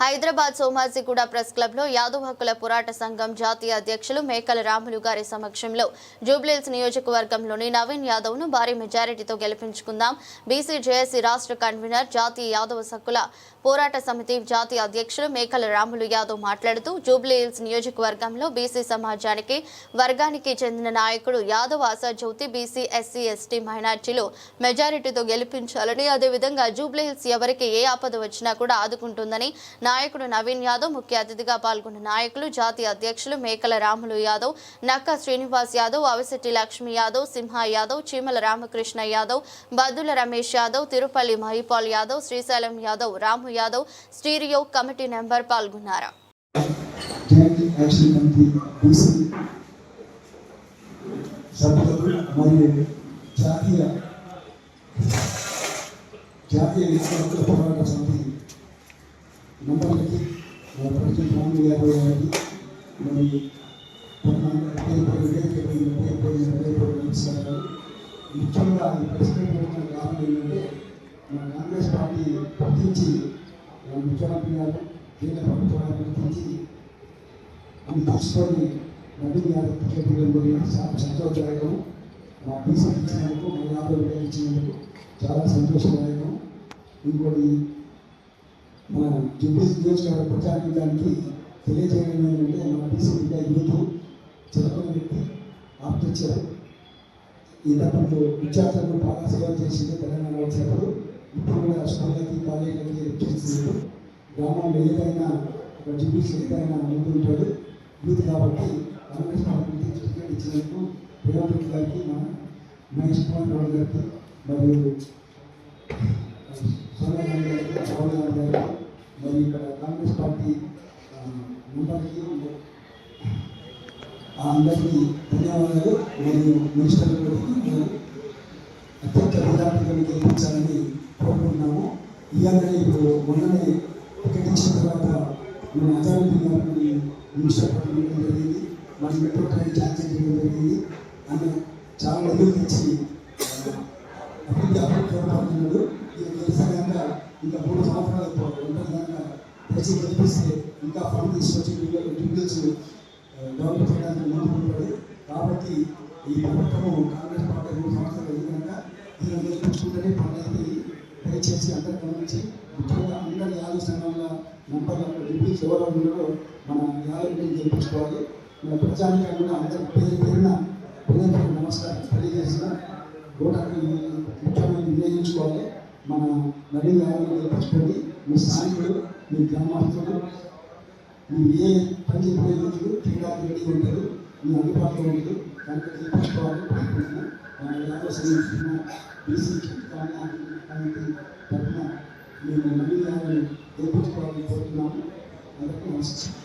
Hyderabad Somajiguda press club లో యాదవ్ హక్కుల పోరాట సంఘం జాతీయ అధ్యక్షులు మేకల రాములు గారి సమక్షంలో జూబ్లీహిల్స్ నియోజకవర్గంలోని నవీన్ యాదవ్ ను భారీ మెజారిటీతో గెలిపించుకుందాం. బీసీ జేఏసీ రాష్ట్ర కన్వీనర్ జాతీయ యాదవ్ హక్కుల పోరాట సమితి జాతీయ అధ్యక్షులు మేకల రాములు యాదవ్ మాట్లాడుతూ జూబ్లీహిల్స్ నియోజకవర్గంలో బీసీ సమాజానికి వర్గానికి చెందిన నాయకుడు యాదవ్ ఆశాజ్యోతి బీసీ ఎస్సీ ఎస్టీ మైనార్టీలు మెజారిటీతో గెలిపించాలని, అదేవిధంగా జూబ్లీహిల్స్ ఎవరికి ఏ ఆపద వచ్చినా కూడా ఆదుకుంటుందని నాయకుడు నవీన్ యాదవ్, ముఖ్య అతిథిగా పాల్గొన్న నాయకులు జాతీయ అధ్యక్షులు మేకల రాములు యాదవ్, నక్క శ్రీనివాస్ యాదవ్, అవిశెట్టి లక్ష్మీ యాదవ్, సింహ యాదవ్, చీమల రామకృష్ణ యాదవ్, బద్దుల రమేష్ యాదవ్, తిరుపల్లి మహిపాల్ యాదవ్, శ్రీశైలం యాదవ్, రాము యాదవ్, స్టీరియో కమిటీ మెంబర్ పాల్గొన్నారు. నంబర్లకి ప్రెసిడెంట్ రాము యాదవ్ గారికి మరి ముఖ్యంగా ఈ ప్రెసిడెంట్ వచ్చిన కారణం ఏంటంటే మన కాంగ్రెస్ పార్టీ గుర్తించి ముఖ్యమంత్రి గారు కేంద్ర ప్రభుత్వాన్ని గుర్తించి అన్ని తీసుకొని నవీన్ యాదవ్ టికెట్ ఇవ్వడం జరిగింది. చాలా సంతోషదాయకం. మా బీసీ ఇచ్చినందుకు, మా యాదవ్ ఇచ్చినందుకు చాలా సంతోషదాయకం. ఇంకోటి మన జూబ్లీహిల్స్ నియోజకవర్గ ప్రజానీకానికి తెలియజేయడం ఏంటంటే మన బీసీ బిడ్డ యూత్ చదువుకున్న వ్యక్తి ఆర్టిచర్ ఈ తప్పట్లో విద్యార్థులకు బాగా సేవ చేసింది. తెలంగాణ వచ్చినప్పుడు ఇప్పుడు కూడా స్కూళ్ళకి కాలేజీలకి చేస్తున్నారు. గ్రామంలో ఏదైనా జూబ్లీహిల్స్ ఏదైనా ముందు ఉంటాడు యూత్ కాబట్టి కాంగ్రెస్ పార్టీ టికెట్ ఇచ్చినందుకు రేవంత్ గారికి, మన మహేష్ కుమార్ గౌడ్ గారికి మరియు సోనియా గాంధీ గారికి, రాహుల్ గాంధీ గారికి మరి ఇక్కడ కాంగ్రెస్ పార్టీ మెంబర్కి అందరికీ ధన్యవాదాలు. మరియు మినిస్టర్ అత్యంత మెజార్టీగా గెలిపించాలని కోరుకుంటున్నాము. ఇలాగే ఇప్పుడు మొన్ననే టికెట్ ఇచ్చిన తర్వాత మన అజారుద్దీన్ గారిని మినిస్టర్ చేయడం జరిగింది. మన మెట్రో ట్రైన్ ఛార్జ్ చేయడం జరిగింది. అని చాలా నిధులు తెచ్చి అభివృద్ధి కోరుకుంటున్నాడు. గెలిచాక ఇంకా 3 సంవత్సరాలు ఉంటుంది తెచ్చి గెలిపిస్తే ఇంకా ఫండ్ తీసుకొచ్చి జూబ్లీహిల్స్ డెవలప్ చేయడానికి ముందుకుంటాడు. కాబట్టి ఈ ప్రభుత్వము కాంగ్రెస్ పార్టీ 3 సంవత్సరాలు ఎదిగినాక దీన్ని గెలిపించుకుంటేనే పని అయితే దయచేసి అందరూ గమనించి ముఖ్యంగా అందరి యాదవ్ సంఘంలో మెంబర్లు జూబ్లీహిల్స్ ఎవరో ఉన్నారో మన యాదవ్ గెలిపించుకోవాలి. మన ప్రజానికాన్ని కూడా అందరి పేరున నమస్కారం తెలియజేసిన ఓటాన్ని ముఖ్యమైన వినియోగించుకోవాలి. మన నవీన్ యాదవ్ గెలిపించుకోండి. మీ స్థానికులు, మీ గ్రామస్తులు, మీరు ఏ పని చెప్పే రోజులు చేయడానికి రెడీ ఉంటారు, మీ అందుబాటులో ఉంటుంది. కనుక గెలిపించుకోవాలి. యాదవ్ సంఘం బీసీ కమిటీ తరఫున మేము నవీన్ యాదవ్ని గెలిపించుకోవాలని కోరుతున్నాము. అందరికీ నమస్కారం.